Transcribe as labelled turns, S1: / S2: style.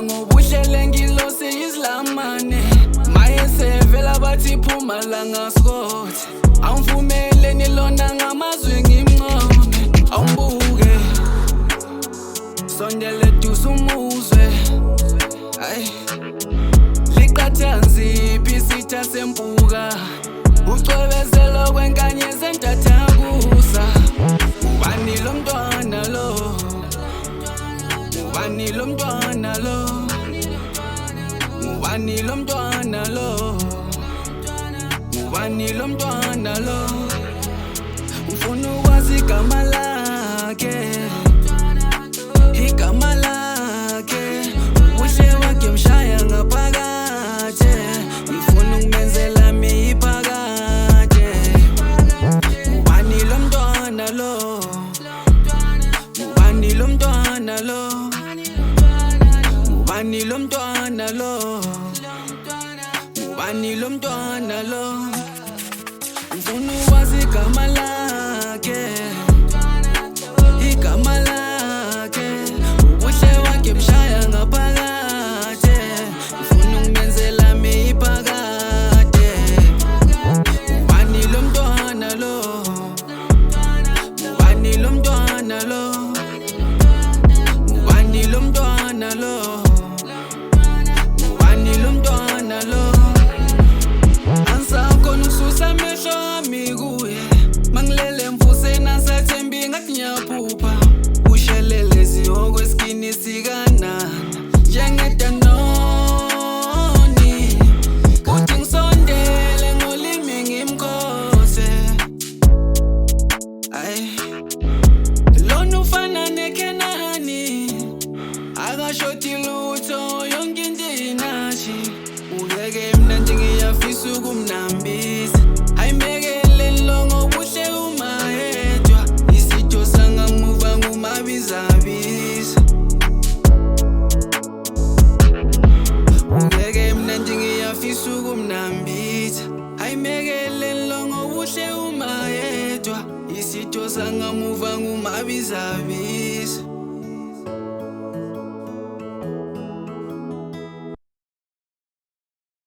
S1: Ngicabanga ngobuhle lengilose izlamane maye sevela bathi phuma la ngasikhothi awumvumele nilona ngamazwi ngimncome awumbuke sondele duze umuzwe ay liqathanziphi sitha sempuka ucwebezelo kwenkanyezi entathakusa ubani lo mntwana lo ubani lo mntwana lo ubani lo mntwana lo ubani lo mntwana lo ufuna ukwazi igama lakhe igama lakhe ubuhle wakhe mshaya ngaphakathe ngifuna ukumenzela miphakathe ubani lo mntwana lo ubani lo mntwana lo ubani lo mntwana lo ubani lo mntwana lo ufuna ukwazi igama lakhe igama lakhe ubuhle wakhe mshaya ngaphakathe ngifuna ukumenzela miphakathe ubani lo mntwana lo ubani lo mntwana lo ubani lo mntwana lo ubani lo mntwana lo angisakhona ukususa amehlo ami kuye mangilele mfuseni asathembi ngathi ngiyaphupha ushelele zihoko eskini sikanana njengedanoni uthi ngisondele ngolimi ngimkhose ay lona ufana neKenani akashoti lutho yonke into inashi uyeke mina nje ngiyafisa ukumnambisa ayimekele lo ngobuhle uma yedwa isitho sangamuva ngumabizabisa uyeke mina nje ngiyafisa ukumnambisa ayimekele lo ngobuhle uma yedwa isitho sangamuva ngumabizabisa